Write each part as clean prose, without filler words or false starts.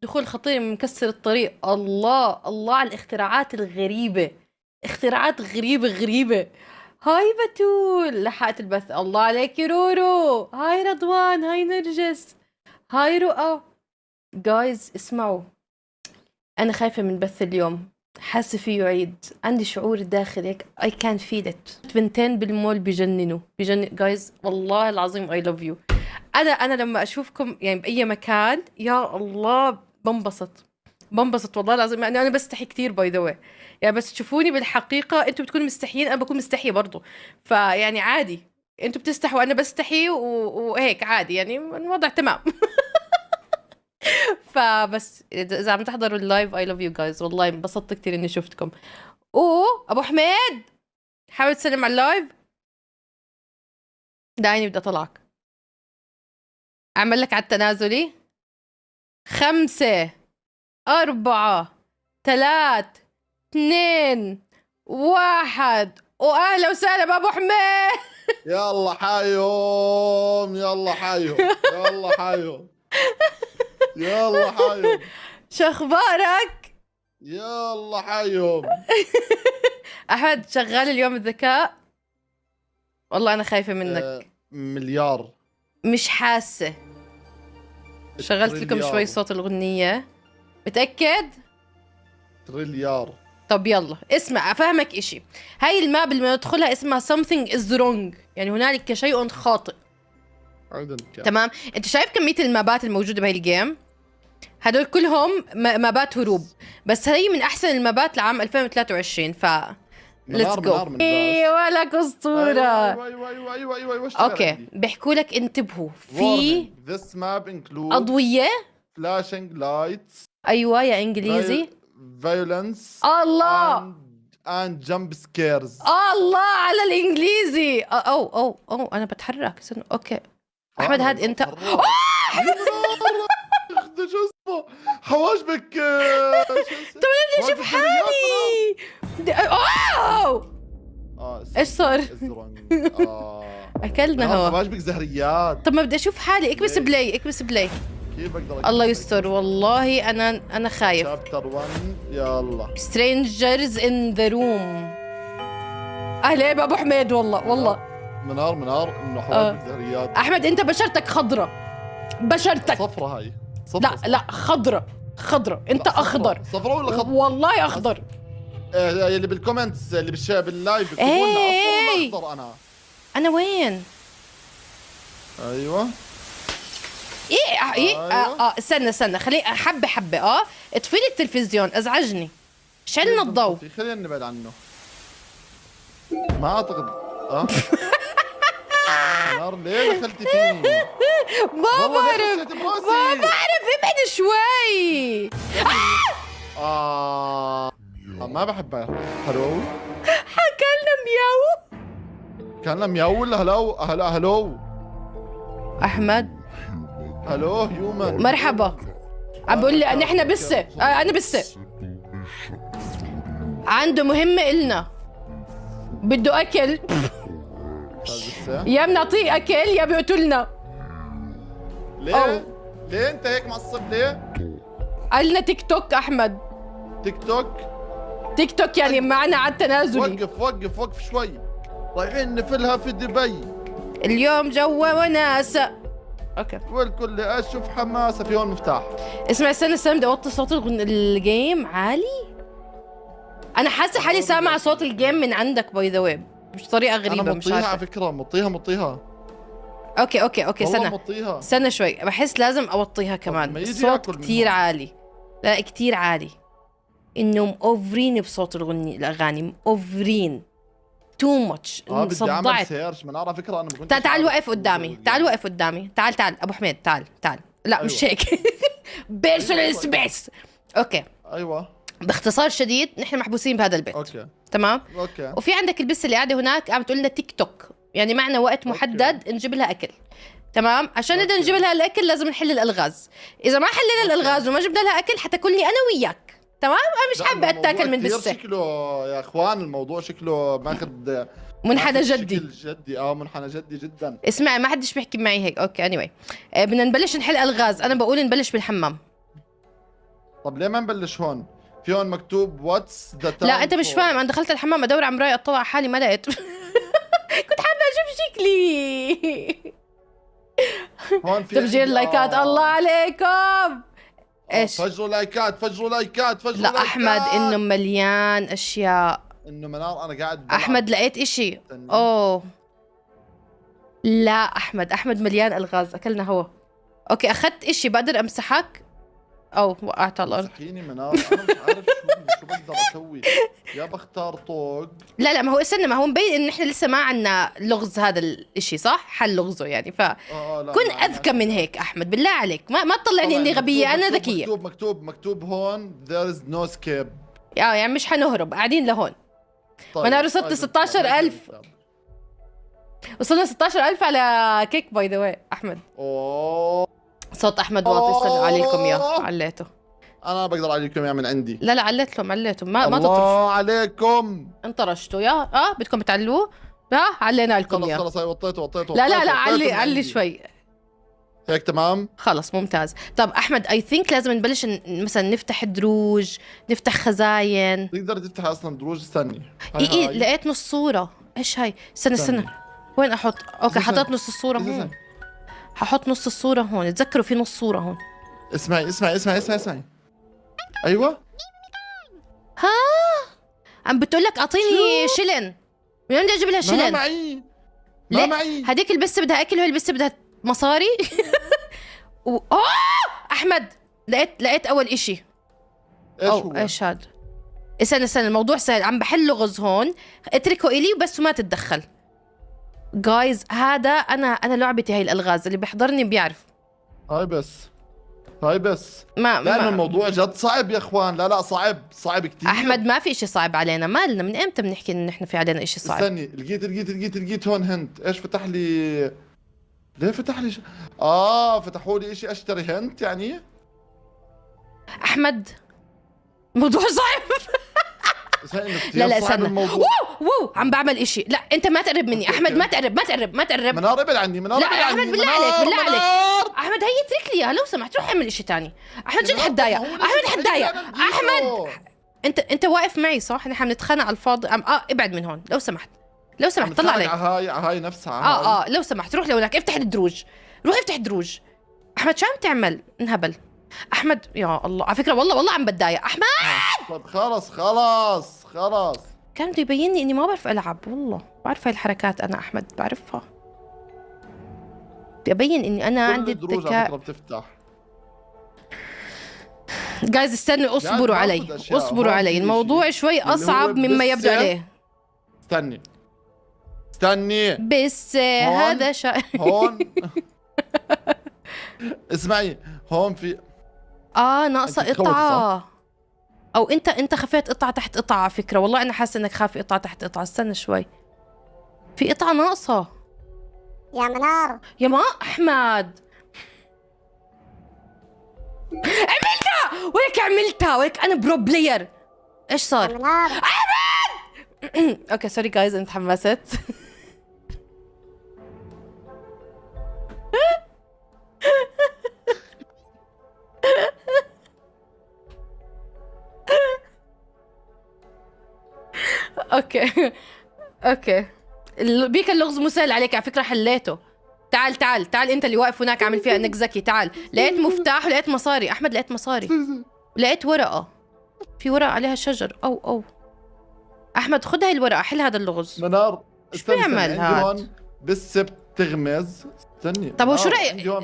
دخول خطير مكسر الطريق. الله الله على الاختراعات الغريبة، اختراعات غريبة غريبة. هاي بتول لحقت البث. الله عليك رورو. هاي رضوان، هاي نرجس، هاي رؤى. جايز اسمعوا، أنا خايفة من بث اليوم، حاسة فيه عيد، عندي شعور داخل هيك I can feel it. بنتين بالمول بجننوا بجنن جايز، والله العظيم I love you. أنا لما أشوفكم يعني بأي مكان يا الله بنبسط والله العظيم. يعني أنا بستحي كتير باي ذا واي، يعني بس تشوفوني بالحقيقة أنتوا بتكونوا مستحيين، أنا بكون مستحية برضو. فيعني عادي، أنتوا بتستحوا أنا بستحي وهيك عادي، يعني الوضع تمام. فبس اذا عم تحضروا اللايف I love you guys، والله انبسطت كتير اني شفتكم. ابو حميد حاول تسلم على اللايف. دعيني بدي اطلعك، اعمل لك على التنازلي. 5 4 3 2 1. واهلا وسهلا بابو حميد. يلا حايهم يلا حايهم يلا حايهم يلا حايهم. شو اخبارك؟ يلا حايهم. احمد شغال اليوم الذكاء؟ والله انا خايفة منك. مليار. مش حاسة. شغلت لكم تريليار. شوي صوت الأغنية. متأكد؟ تريليار. طب يلا اسمع أفهمك إشي. هاي الماب اللي ندخلها اسمها something is wrong، يعني هنالك شيء خاطئ. تمام؟ أنت شايف كمية المابات الموجودة بهاي الجيم؟ هدول كلهم مابات هروب، بس هي من أحسن المابات لعام 2023. ف let's go. ايوه لك اسطوره. ايوه اوكي بيحكوا لك انتبهوا في this map includes اضويه. flashing lights. ايوه يا انجليزي. violence الله and jump scares. الله على الانجليزي. او انا بتحرك. اوكي احمد هاد انت. شو اسمه حواجبك. طب انا بدي اشوف حالي. ايش صار؟ اكلنا هوا. حواجبك زهريات. طب ما بدي اشوف حالي. اكبس بلاي اكبس بلاي. كيف بقدر الله يستر والله انا خايف. شابتر 1 يلا. strangers in the room. اهلا ابو حميد. والله منار انه حواجبك زهريات. احمد انت بشرتك خضرة. بشرتك صفرة هاي لا خضرة انت اخضر. صفرة ولا خضرة؟ والله اخضر. اللي بالكومنتس اللي باللايف بيكتبوا لنا اصفر ولا اخضر. انا وين؟ ايوه ايه استنى خليني حبة اطفي لي التلفزيون ازعجني. شلنا الضوء. خلينا نبعد عنه. ما اعتقد نار ليه دخلتي فيني؟ ما بعرف ابعد شوي. ما بحبها. هلو حكالنا مياو. كان مياو ولا هلو احمد. هلو هيومن. مرحبا. عم بقول لي نحن بسه. انا بسه. عنده مهمة إلنا، بده أكل. يا بنعطيه أكل يا بيقتلنا. ليه انت هيك معصب ليه؟ قالنا تيك توك أحمد. تيك توك يعني معنا على التنازلي. وقف شوي. رايحين نفلها في دبي اليوم جوا وناسة. اوكي والكل اشوف حماسة في هون مفتاح. اسمع استنى بدي اوطي صوت الجيم عالي. انا حاسه حالي سامعه صوت الجيم من عندك باي ذا واي بطريقه غريبه. انا مش عارفه على فكره مطيها. اوكي استنى شوي. بحس لازم اوطيها كمان. الصوت كتير عالي. لا كتير عالي. انه مأوفرين بصوت الاغاني مأوفرين تو ماتش. بدي اعمل سيرش من على فكره. انا ما كنتش تعال وقف قدامي. تعال ابو حميد تعال. لا أيوة. مش هيك. بيرسونال سبيس. اوكي ايوه. باختصار شديد نحن محبوسين بهذا البيت. اوكي تمام. وفي عندك البس اللي قاعده هناك عم تقول لنا تيك توك، يعني معنا وقت محدد نجيب لها اكل. تمام. عشان نقدر نجيب لها الاكل لازم نحل الالغاز. اذا ما حلينا الالغاز وما جبنا لها اكل حتاكلني انا وياك. تمام. انا مش حابه اتاكل من بسه. شكله يا اخوان الموضوع شكله ماخذ منحنى جدي. منحنى جدي جدا. اسمع ما حدش بيحكي معي هيك. اوكي anyway بدنا نبلش نحل الغاز. انا بقول نبلش بالحمام. طب ليه ما نبلش هون؟ في هون مكتوب واتس ذا تاون. لا انت مش فاهم، انا دخلت الحمام ادور على مرايه اطلع على حالي ما لقيت. كنت حابه اشوف شكلي. هون في تفجير عندي لايكات، الله عليكم. ايش؟ فجروا لايكات، فجروا لايكات، فجروا لا لايكات. احمد انه مليان اشياء. انه منار انا قاعد بلعب. احمد لقيت اشي. استني. اوه لا احمد مليان الغاز، اكلنا هوا. اوكي اخذت اشي بقدر امسحك او وقعت على الارض. مسحيني منار، انا مش عارف شو بقدر اسوي. يا بختار طوق. لا ما هو استنى، ما هو مبين ان احنا لسه ما عنا لغز هذا الاشي صح، حل لغزه يعني، فكن لا اذكى من هيك احمد بالله عليك، ما تطلعني اني غبيه، انا ذكيه. مكتوب هون there is no escape. يعني مش حنهرب، قاعدين لهون. طيب وانا وصلت 16,000. وصلنا 16,000 على كيك باي ذا واي احمد. اوه صوت احمد واطي، استنى عليكم اياه، عليته. انا بقدر عليكم اياه من عندي. لا عليت لهم ما تطرش. الله عليكم. انطرشتوا يا بدكم تعلوه؟ علينا لكم اياه. خلص وطيته. لا علي شوي. هيك تمام. خلص ممتاز. طب احمد اي ثينك لازم نبلش مثلا نفتح دروج، نفتح خزاين. تقدر تفتح اصلا دروج. استني. ايه لقيت نص صورة. ايش هاي؟ استنى وين احط؟ اوكي حطيت نص الصورة هون. ححط نص الصورة هون، تذكروا في نص صورة هون. اسمعي. ايوه. ها عم بتقول لك اعطيني شلن. من وين بدي اجيب لها شلن؟ ما معي. هديك البسه بدها اكل وهي البسه بدها مصاري. احمد لقيت اول اشي. ايش هو؟ ايش هاد؟ استنى الموضوع سهل، عم بحل لغز هون، اتركه الي بس وما تتدخل. جايز هذا انا لعبتي هاي الالغاز، اللي بيحضرني بيعرف. هاي بس ما الموضوع جد صعب يا اخوان. لا صعب كثير. احمد ما في اشي صعب علينا، مالنا من امتى بنحكي انه نحن في علينا اشي صعب؟ استني لقيت هون هنت. ايش فتح لي؟ ليه فتح لي فتحوا لي اشي اشتري هنت يعني. احمد موضوع صعب. لا صعب الموضوع. عم بعمل اشي. لا انت ما تقرب مني احمد، ما تقرب. منار ابعد عني. لا احمد بالله عليك احمد هي اترك لي لو سمحت، روح اعمل اشي تاني. احمد جد حدايا. احمد انت واقف معي صح؟ نحن بنتخانق على الفاضي. ابعد من هون لو سمحت طلع علي. هاي نفسها. لو سمحت روح لهناك، افتح الدروج. احمد شو عم تعمل؟ انهبل احمد. يا الله على فكره والله عم بتضايق احمد. طب خلاص كان بده يبيني اني ما بعرف العب، والله بعرف هاي الحركات انا احمد بعرفها. بدي ابين اني انا عندي الذكاء. بتفتح. جايز استنوا اصبروا علي الموضوع شوي اصعب مما يبدو عليه. استني بس هذا هون. اسمعي هون في ناقصه قطعه. او انت خفيت قطعه تحت قطعه على فكره، والله انا حاسه انك خافي قطعه تحت قطعه. استنى شوي، في قطعه ناقصه يا منار. يا ما احمد عملتها ولك انا برو بلاير. ايش صار؟ يا منار. اوكي سوري جايز انا تحمست. اوكي بيك اللغز مسهل عليك على فكره، حليته. تعال انت اللي واقف هناك عامل فيها انك ذكي. تعال، لقيت مفتاح ولقيت مصاري. احمد لقيت مصاري ولقيت ورقه، في ورقه عليها شجر. او احمد خذ هاي الورقه، حل هذا اللغز. منار شو بيعمل هاد؟ بس بتغمز. استني. طب وشو رايك؟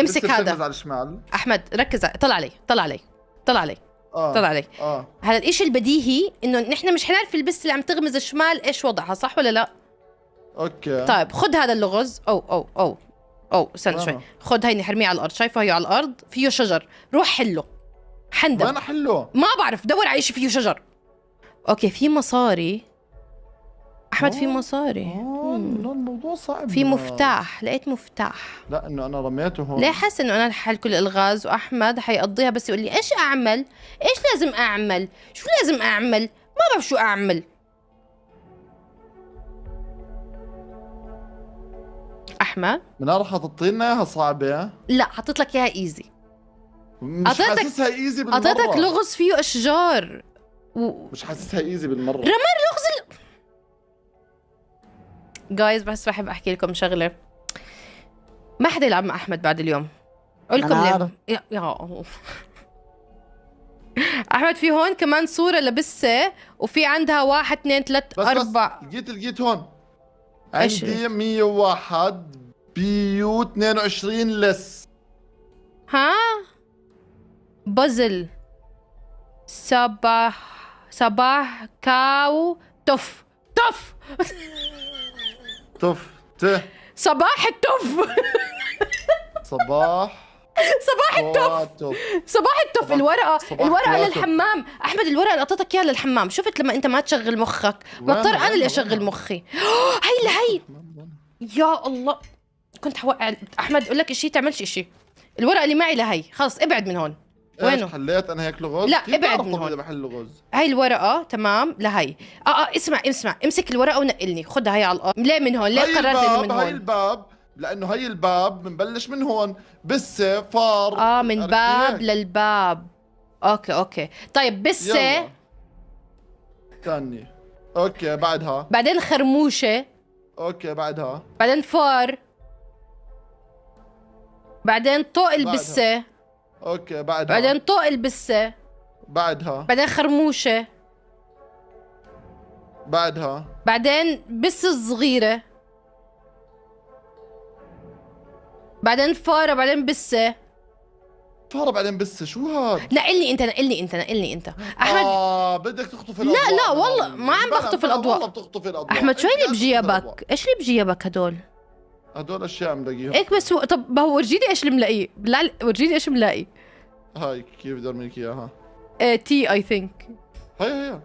امسك هذا على الشمال. احمد ركز، طلع علي. هذا الاشي البديهي انه نحن مش حنعرف البس اللي عم تغمز الشمال ايش وضعها، صح ولا لا؟ اوكي طيب خذ هذا اللغز. او استنى شوي، خذ هيني حرميه على الارض. شايفه هي على الارض فيه شجر، روح حله. حندم وين احله؟ ما بعرف، دور على شيء فيه شجر. اوكي في مصاري احمد، في مصاري. الموضوع صعب. في مفتاح، لقيت مفتاح. لا انه انا رميته هون. ليه حاسه انه انا حل كل الالغاز واحمد حيقضيها بس يقول لي ايش اعمل؟ ايش لازم اعمل؟ شو لازم اعمل؟ ما بعرف شو اعمل. احمد منار حاطط لنا اياها صعبه. لا حطيت لك اياها ايزي. مش أعطيتك- حاسسها ايزي بالمره. اعطيتك لغز فيه اشجار مش حاسسها ايزي بالمره. جايز بس بحب احكي لكم شغله. ما حدا يلعب مع احمد بعد اليوم. اقول لكم منار. ليه. يا احمد في هون كمان صوره لبسه وفي عندها 1 2 3 بس 4. لقيت هون. إيش؟ عندي 101 بيو 22 لس. ها بازل صباح كاو تف تف صباح التف صباح صباح التف. صباح التف. الورقة تواتف. للحمام. أحمد الورقة اللي أعطيتك إياها للحمام. شفت لما أنت ما تشغل مخك مضطر أنا اللي أشغل مخي. هي لهي. يا الله كنت حوقع. أحمد أقول لك إشي تعملش إشي. الورقة اللي معي لهي خلص ابعد من هون. وينه؟ حليت انا هيك لغز؟ لا، كيف ابعد بعرف من هون. اذا بحل لغز؟ هاي الورقة تمام لهي. اسمع امسك الورقة ونقلني. خدها هي على الأرض. ليه من هون؟ ليه هي قررت إنه من الباب، هي هون؟ الباب، لانه هي الباب بنبلش من هون. بسه فار. من عرفتي باب هيك؟ للباب. اوكي طيب بسة. يلا. استني. اوكي بعدها. بعدين خرموشة. اوكي بعدها. بعدين فار. بعدين طوق بعدها. البسة. اوكي بعدها. بعدين طوق البسة. بعدها. بعدين خرموشة. بعدها. بعدين بسة صغيرة. بعدين فارة. بعدين بسة. فار بعدين بسه. شو هاد؟ نقلني انت احمد. بدك تخطف الاضواء. لا والله ما عم بخطف الأضواء. والله بتخطف الاضواء. احمد شو أنت اللي قاعد بجيبك؟ تخطف ايش اللي بجيبك هدول؟ الأضواء. هدول اشياء ملاقيهم. هيك بس طب ما هو ورجيني ايش اللي ملاقيه. بالله ورجيني ايش ملاقي. هاي كيف بدي ارميك اياها؟ تي اي ثينك. هي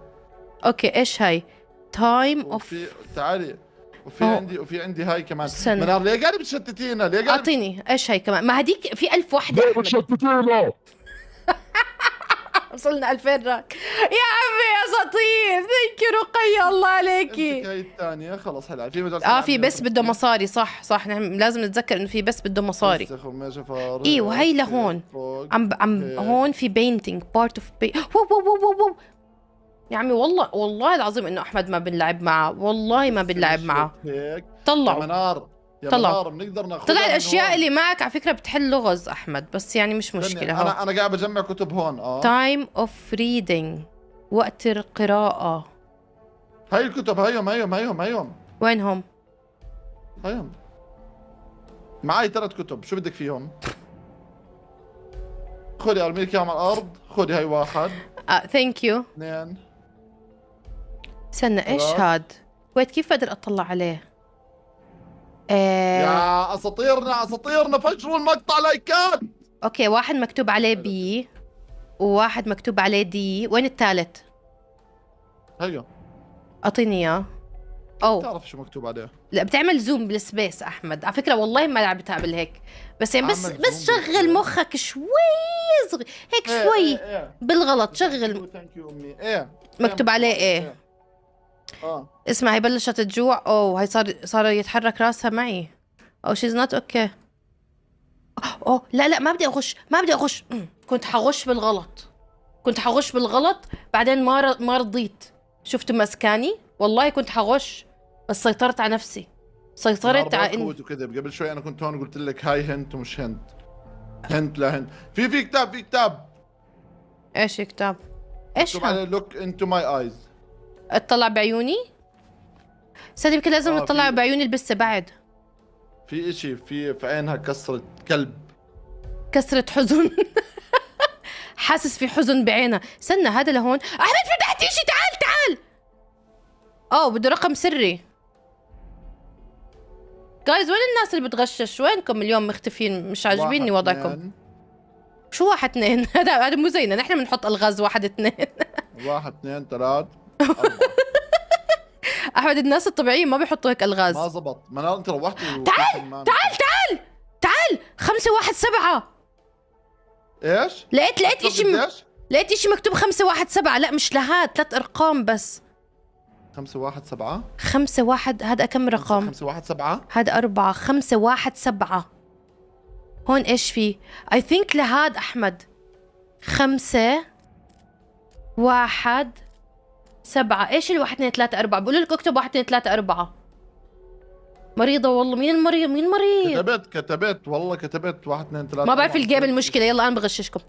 اوكي ايش هاي؟ تايم اوف. وفي تعالي. وفي عندي هاي كمان. استنى. منار ليه قاعد بتشتتينا؟ ليه قاعد اعطيني ايش هاي كمان. ما هديك في 1000 وحده. ليه أحمد. بتشتتينا؟ وصلنا 2000 راك يا عمي يا سطير. ثانك يو رقية الله امسك عليكي. هاي الثانية خلص هلا في مجال. في بس بده مصاري. صح نحن لازم نتذكر انه في بس بده مصاري. ايوه هي لهون. عم هون في بينتينج بارت اوف واو يا عمي والله العظيم انه احمد ما بنلعب معه. والله ما بنلعب معه. هيك. يا طلعوا منار طلعوا. منار بنقدر ناخذ. طلع الاشياء اللي معك على فكره بتحل لغز احمد. بس يعني مش مشكله. هو انا قاعد بجمع كتب هون. تايم اوف ريدينج. وقت القراءه. هاي الكتب هيهم. وينهم؟ هيهم. معي 3 كتب. شو بدك فيهم؟ خذي ارميك اياهم على الارض. خذي هاي 1 ثانك يو. 2. استنى ايش خلاص. هاد؟ ويت كيف بقدر اطلع عليه؟ يا اساطيرنا فجروا المقطع لايكات. اوكي واحد مكتوب عليه بي وواحد مكتوب عليه دي. وين الثالث؟ هيو. اعطيني اياه. او بتعرف شو مكتوب عليه؟ لا بتعمل زوم بالسبيس احمد. على فكره والله ما لعبتها قبل هيك. بس يعني بس أعمل بس زوم شغل بالسبيس. مخك شوي صغير هيك شوي. بالغلط شغل. ثانك يو امي. ايه مكتوب عليه ايه. اسمع هي بلشت تجوع. هي صار يتحرك راسها معي. شيز نوت اوكي. لا ما بدي اغش. كنت حغش بالغلط. بعدين ما رضيت. شفتوا مسكاني. والله كنت حغش بس سيطرت على نفسي. سيطرت على قوة وكذب. قبل شوي انا كنت هون قلت لك هاي هنت ومش هنت. هنت لا هنت. في كتاب. ايش كتاب؟ ايش مكتوب عليه لوك انتو ماي ايز. اطلع بعيوني. سيدي يمكن لازم نطلع في- بعيوني البسة بعد. في اشي في عينها كسرة كلب. كسرة حزن. حاسس في حزن بعينها. استنى هذا لهون. احمد فتحت اشي. تعال بده رقم سري. جايز وين الناس اللي بتغشش؟ وينكم اليوم مختفين؟ مش عاجبيني 1 وضعكم. 2. شو 1 2؟ هذا مو زينا. نحن بنحط الغاز 1 2. 1 2 3 4. احمد الناس الطبيعيين ما بيحطوا هيك الغاز. ما زبط. منال انت روحتي. تعال 5 1 7. ايش؟ لقيت اشي مكتوب 5 1 7. لا مش لهاد 3 ارقام بس. 5 1 7. 5 1 هذا كم رقم؟ 5 1 7. هذا 4. 5 1 7. هون ايش في؟ اي ثينك لهاد احمد. 5 1 7. ايش الواحد 2 3 4؟ بقول لك اكتب 1 2 3 4. مريضة والله. مين المريض؟ مين مريض؟ كتبت والله كتبت 1 2 3. ما بعرف الجيم المشكلة. يلا انا بغششكم.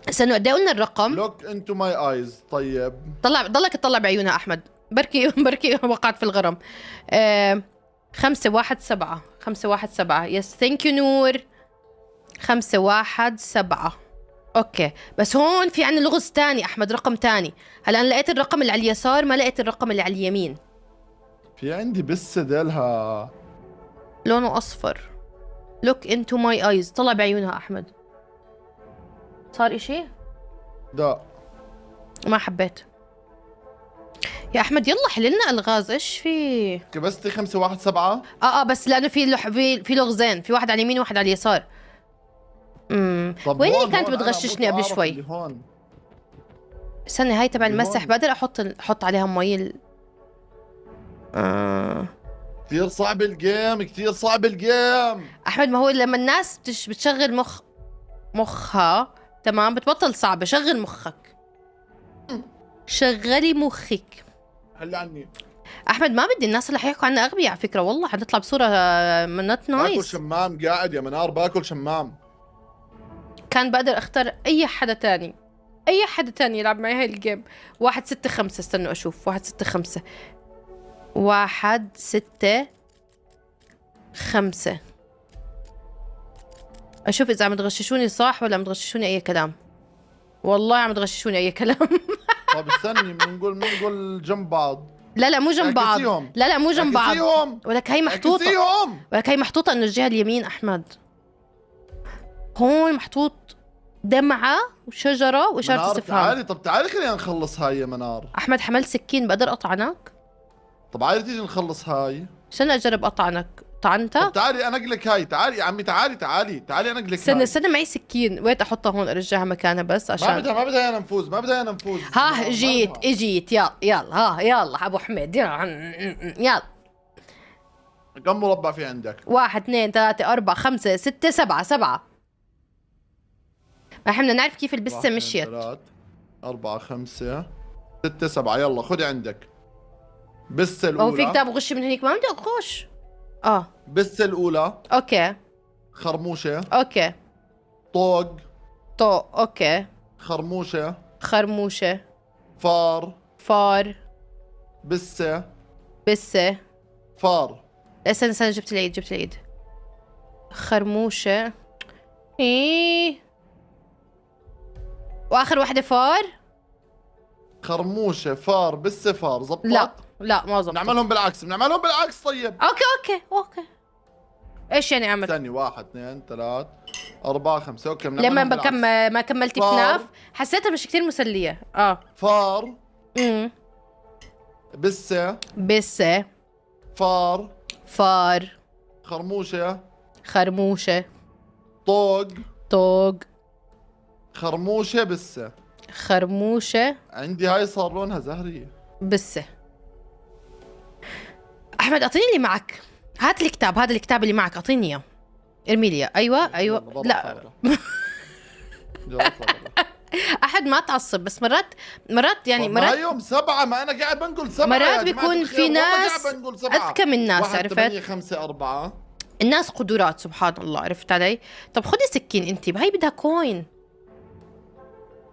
استنوا قد ايه قلنا الرقم؟ لوك انتو ماي ايز. طيب ضلك تطلع بعيونها احمد. بركي وقعت في الغرام. 5 1 7. 5 1 7. يس ثانك يو نور. 5 1 7. اوكي بس هون في عندنا لغز تاني احمد، رقم تاني. هلا انا لقيت الرقم اللي على اليسار، ما لقيت الرقم اللي على اليمين. في عندي بس دالها لونه اصفر. look into my eyes. طلع بعيونها احمد. صار اشي؟ لا ما حبيت. يا احمد يلا حللنا الغاز. ايش في؟ كبستي 5 1 7. بس لانه في لغزين، في واحد على اليمين وواحد على اليسار. طب وين اللي هون كانت هون بتغششني أنا قبل أعرف شوي؟ اللي هون. استني هاي تبع اللي المسح. هون. بقدر احط عليها مي كثير صعب الجيم، كثير صعب الجيم. احمد ما هو لما الناس بتشغل مخها تمام بتبطل صعبة. شغل مخك. شغلي مخك. هلا عني احمد ما بدي الناس اللي حيحكوا عنا اغبياء على فكرة. والله حنطلع بصورة نوت باكل نايس. شمام قاعد يا منار، باكل شمام. كان بقدر اختار اي حدا تاني، اي حدا تاني يلعب معي هاي الجيم. 1 6 5. استنوا اشوف. 1 6 5. 1 6 5. اشوف اذا عم تغششوني صح ولا عم تغششوني اي كلام. والله عم تغششوني اي كلام. طب استني بنقول جنب بعض. لا مو جنب بعض. اعكسيهم. لا مو جنب بعض. اعكسيهم. ولك هي محطوطة. اعكسيهم. ولك هي محطوطة انه الجهة اليمين احمد. هون محطوط دمعة وشجرة وإشارة منار استفهام. تعالي، طب تعالي خلينا نخلص هاي يا منار. احمد حملت سكين بقدر اطعنك؟ طب عايزة تيجي نخلص هاي؟ عشان اجرب اطعنك. طعنتها؟ طب تعالي انقلك هاي. تعالي يا عمي، تعالي انقلك هاي. استنى معي سكين. وين احطها؟ هون ارجعها مكانها بس ما عشان بدها انا نفوز، ما بدها انا نفوز. ها اجيت يلا يلا ابو حميد يلا. كم مربع في عندك؟ 1 2 3 4 5 6 7. ما احنا بدنا نعرف كيف البسة مشيت. 4 5 6 7. يلا خذي عندك. بسة الأولى. هو في كتاب غش من هنيك؟ ما بدي اغش. بسة الأولى. اوكي خرموشة. اوكي. طوق. اوكي. خرموشة. خرموشة. فار. بسة. فار. استنى جبت العيد. خرموشة. واخر واحدة فار. خرموشة فار بسة فار. زبطت؟ لا ما زبط. بنعملهم بالعكس. طيب اوكي. ايش يعني عمل؟ ثاني 1 2 3 4 5. اوكي لما بالعكس. ما كملتي فناف حسيتها مش كتير مسلية. فار. بسة. فار. خرموشة. طوق. خرموشة. عندي هاي صار لونها زهري. بسة. احمد اعطيني اللي معك. هات الكتاب. هذا الكتاب اللي معك اعطيني اياه. ارمي لي ايوه. لا احد ما تعصب بس مرات يعني ما يوم 7. ما انا قاعد بنقول 7. مرات بيكون في ناس اذكى من الناس. عرفت؟ 8 5 4. الناس قدرات سبحان الله. عرفت علي؟ طب خدي سكين انت. هاي بدها كوين.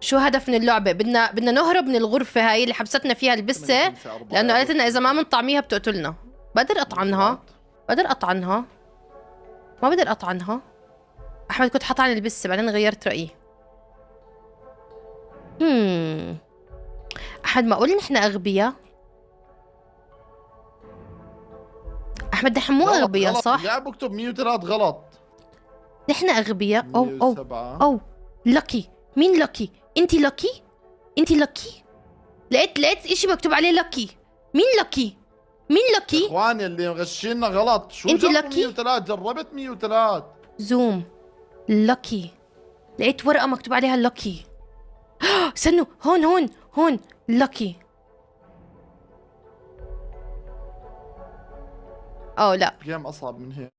شو هدف من اللعبة؟ بدنا نهرب من الغرفة هاي اللي حبستنا فيها البسة، لأنه قالت لنا إذا ما بنطعميها بتقتلنا. بقدر أطعنها. ما بقدر أطعنها. أحمد كنت حاطة عن البسة بعدين غيرت رأيي. أحمد ما أقول نحن أغبياء. أحمد نحن مو أغبياء صح؟ قاعد بكتب 103 غلط. نحن أغبياء. أو لكي. مين لكي؟ انتي لكي؟ لقيت اشي مكتوب عليه لكي. مين لكي؟ اخواني اللي مغشينا غلط. شو انتي جربوا لكي؟ 103؟ جربت 103. زوم. لكي. لقيت ورقة مكتوب عليها لكي. استنوا هون لكي. لا جيم اصعب من هيك.